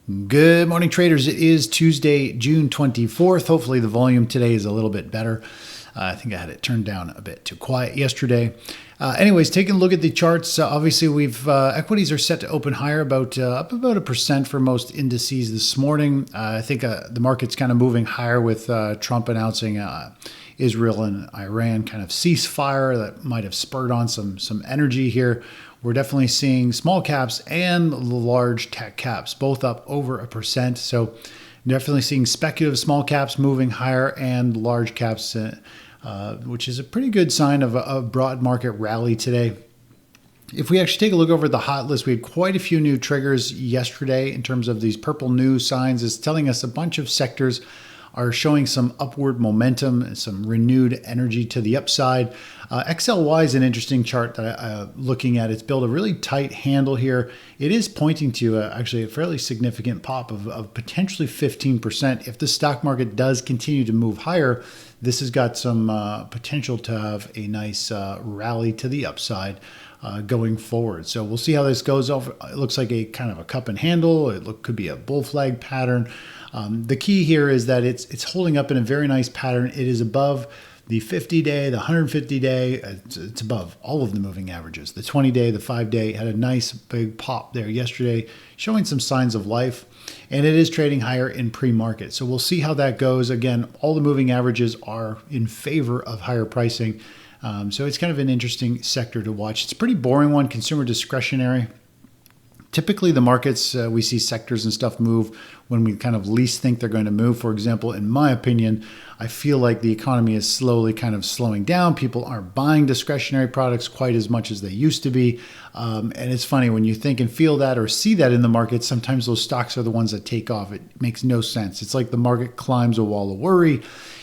Good morning, traders. It is Tuesday, June 24th. Hopefully the volume today is a little bit better. I think I had it turned down a bit too quiet yesterday. Anyways, taking a look at the charts, obviously we've equities are set to open higher, up about 1% for most indices this morning. I think the market's kind of moving higher with Trump announcing Israel and Iran kind of ceasefire that might have spurred on some energy here. We're definitely seeing small caps and large tech caps both up over 1%. So definitely seeing speculative small caps moving higher and large caps, which is a pretty good sign of a broad market rally today. If we actually take a look over the hot list, we had quite a few new triggers yesterday in terms of these purple news signs. It's telling us a bunch of sectors are showing some upward momentum and some renewed energy to the upside. XLY is an interesting chart that I'm looking at. It's built a really tight handle here. It is pointing to actually a fairly significant pop of potentially 15%. If the stock market does continue to move higher, this has got some potential to have a nice rally to the upside going forward. So we'll see how this goes. It looks like a kind of a cup and handle. Could be a bull flag pattern. The key here is that it's holding up in a very nice pattern. It is above the 50-day, the 150-day. It's above all of the moving averages. The 20-day, the 5-day had a nice big pop there yesterday, showing some signs of life. And it is trading higher in pre-market. So we'll see how that goes. Again, all the moving averages are in favor of higher pricing. So it's kind of an interesting sector to watch. It's a pretty boring one, consumer discretionary. Typically, the markets, we see sectors and stuff move when we kind of least think they're going to move. For example, in my opinion, I feel like the economy is slowly kind of slowing down. People aren't buying discretionary products quite as much as they used to be. And it's funny, when you think and feel that or see that in the market, sometimes those stocks are the ones that take off. It makes no sense. It's like the market climbs a wall of worry.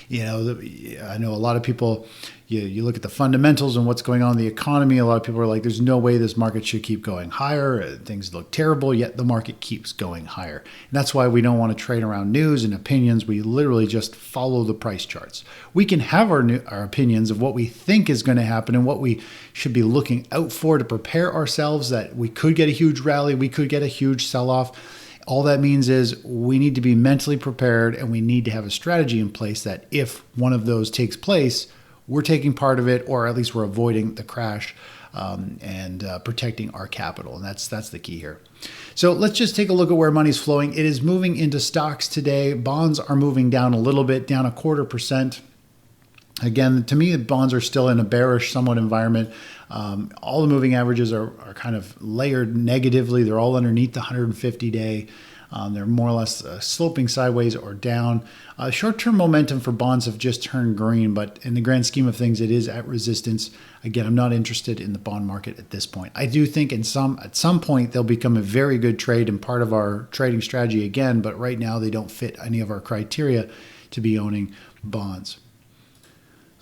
You know, I know a lot of people, you look at the fundamentals and what's going on in the economy. A lot of people are like, there's no way this market should keep going higher. Things look terrible, yet the market keeps going higher. And that's why we don't want to trade around news and opinions. We literally just follow the price charts. We can have our opinions of what we think is going to happen and what we should be looking out for to prepare ourselves that we could get a huge rally, we could get a huge sell-off. All that means is we need to be mentally prepared and we need to have a strategy in place that if one of those takes place, we're taking part of it, or at least we're avoiding the crash and protecting our capital. And that's the key here. So let's just take a look at where money's flowing. It is moving into stocks today. Bonds are moving down a little bit, down 0.25%. Again, to me, the bonds are still in a bearish somewhat environment. All the moving averages are kind of layered negatively. They're all underneath the 150-day. They're more or less sloping sideways or down. Short-term momentum for bonds have just turned green, but in the grand scheme of things, it is at resistance. Again, I'm not interested in the bond market at this point. I do think at some point they'll become a very good trade and part of our trading strategy again, but right now they don't fit any of our criteria to be owning bonds.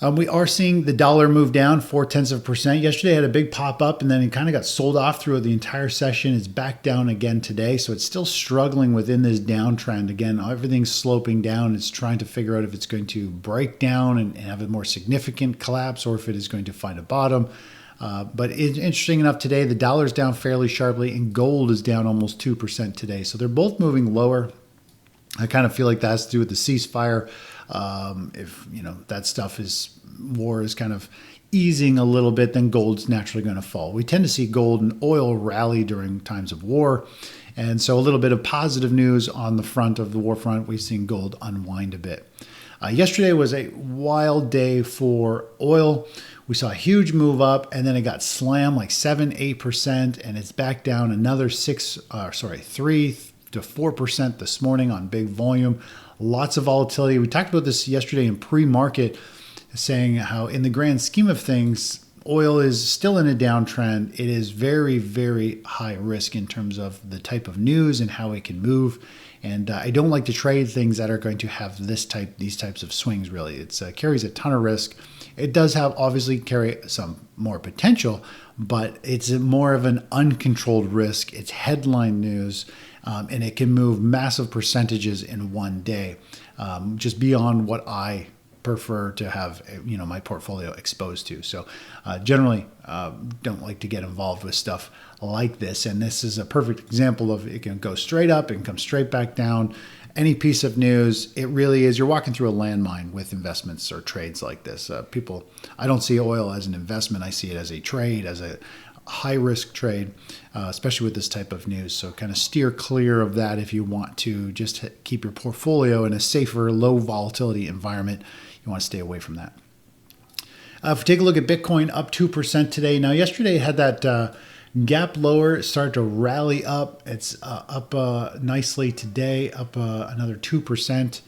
We are seeing the dollar move down 0.4%. Yesterday had a big pop up and then it kind of got sold off throughout the entire session. It's back down again today. So it's still struggling within this downtrend. Again, everything's sloping down. It's trying to figure out if it's going to break down and have a more significant collapse or if it is going to find a bottom. But it's interesting enough today, the dollar's down fairly sharply and gold is down almost 2% today. So they're both moving lower. I kind of feel like that has to do with the ceasefire. If that stuff war is kind of easing a little bit, then gold's naturally going to fall. We tend to see gold and oil rally during times of war. And so a little bit of positive news on the front of the war front. We've seen gold unwind a bit. Yesterday was a wild day for oil. We saw a huge move up and then it got slammed like 7-8% and it's back down another 3 to 4% this morning on big volume. Lots of volatility. We talked about this yesterday in pre-market, saying how in the grand scheme of things, oil is still in a downtrend. It is very, very high risk in terms of the type of news and how it can move. And I don't like to trade things that are going to have these types of swings, really. It carries a ton of risk. It does obviously carry some more potential, but it's more of an uncontrolled risk. It's headline news. And it can move massive percentages in one day, just beyond what I prefer to have, my portfolio exposed to. So generally don't like to get involved with stuff like this. And this is a perfect example of it can go straight up and come straight back down. Any piece of news, it really is, you're walking through a landmine with investments or trades like this. I don't see oil as an investment. I see it as a trade, as a high risk trade, especially with this type of news. So kind of steer clear of that if you want to just keep your portfolio in a safer, low volatility environment. You want to stay away from that. If we take a look at Bitcoin, up 2% today. Now, yesterday it had that gap lower, start to rally up. It's up nicely today, up another 2%.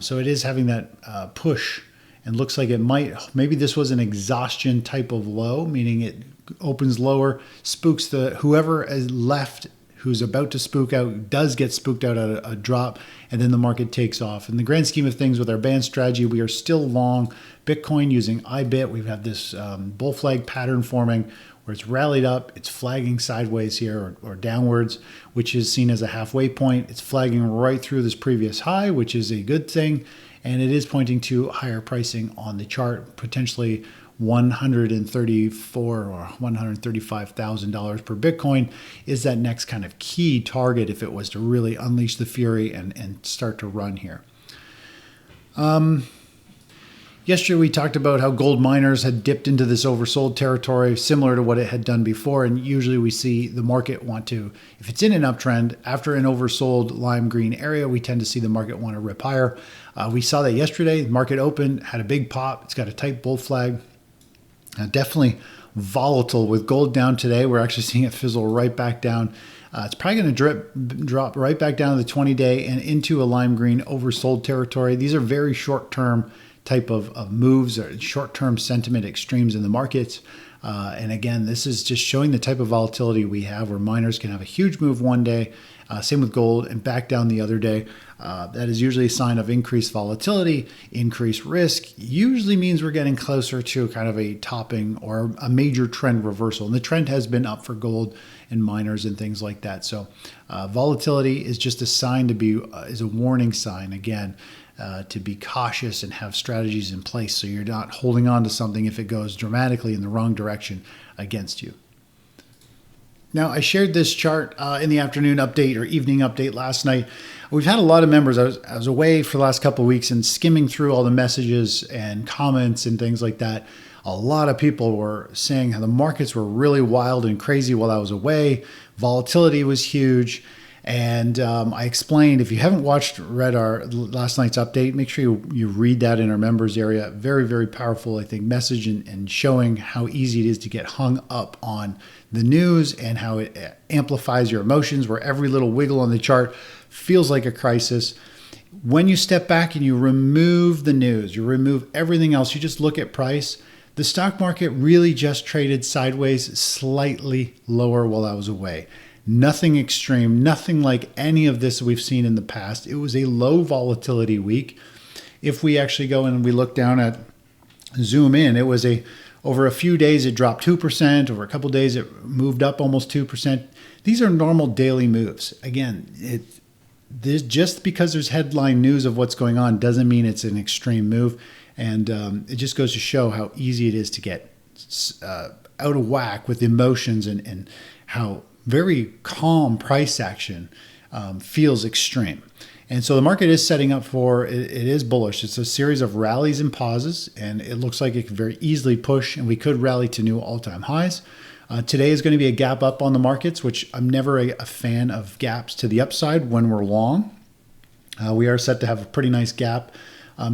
So it is having that push, and looks like maybe this was an exhaustion type of low, meaning it opens lower, spooks whoever is left who's about to spook out, does get spooked out at a drop, and then the market takes off. In the grand scheme of things, with our band strategy, we are still long Bitcoin using IBIT. We've had this bull flag pattern forming where it's rallied up, it's flagging sideways here or downwards, which is seen as a halfway point. It's flagging right through this previous high, which is a good thing, and it is pointing to higher pricing on the chart, potentially $134,000 or $135,000 per Bitcoin is that next kind of key target if it was to really unleash the fury and start to run here. Yesterday we talked about how gold miners had dipped into this oversold territory, similar to what it had done before, and usually we see the market want to, if it's in an uptrend, after an oversold lime green area, we tend to see the market want to rip higher. We saw that yesterday. The market opened, had a big pop. It's got a tight bull flag. Definitely volatile with gold down today. We're actually seeing it fizzle right back down. It's probably going to drop right back down to the 20-day and into a lime green oversold territory. These are very short-term type of moves or short-term sentiment extremes in the markets. And again, this is just showing the type of volatility we have where miners can have a huge move one day, same with gold, and back down the other day. That is usually a sign of increased volatility, increased risk. Usually means we're getting closer to kind of a topping or a major trend reversal. And the trend has been up for gold and miners and things like that. So volatility is just a sign is a warning sign, again, to be cautious and have strategies in place so you're not holding on to something if it goes dramatically in the wrong direction against you. Now, I shared this chart in the afternoon update or evening update last night. We've had a lot of members. I was away for the last couple of weeks and skimming through all the messages and comments and things like that. A lot of people were saying how the markets were really wild and crazy while I was away. Volatility was huge. And I explained, if you haven't read our last night's update, make sure you read that in our members area. Very, very powerful, I think, message and showing how easy it is to get hung up on the news and how it amplifies your emotions, where every little wiggle on the chart feels like a crisis. When you step back and you remove the news, you remove everything else, you just look at price, the stock market really just traded sideways, slightly lower while I was away. Nothing extreme, nothing like any of this we've seen in the past. It was a low volatility week. If we actually go in and we look down at zoom in, it was over a few days it dropped 2%, over a couple of days it moved up almost 2%. These are normal daily moves. Again, just because there's headline news of what's going on doesn't mean it's an extreme move. And it just goes to show how easy it is to get out of whack with emotions and how very calm price action feels extreme. And so the market is setting up it is bullish. It's a series of rallies and pauses, and it looks like it could very easily push, and we could rally to new all-time highs. Today is going to be a gap up on the markets, which I'm never a fan of gaps to the upside when we're long. We are set to have a pretty nice gap.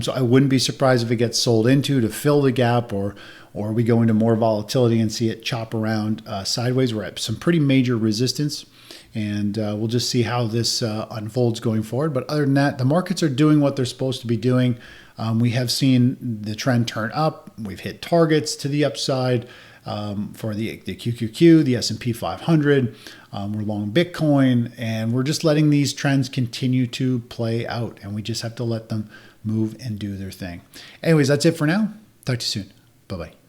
So I wouldn't be surprised if it gets sold into to fill the gap, or we go into more volatility and see it chop around sideways. We're at some pretty major resistance, and we'll just see how this unfolds going forward. But other than that, the markets are doing what they're supposed to be doing. We have seen the trend turn up. We've hit targets to the upside for the QQQ, the S&P 500. We're long Bitcoin, and we're just letting these trends continue to play out, and we just have to let them move and do their thing. Anyways, that's it for now. Talk to you soon. Bye-bye.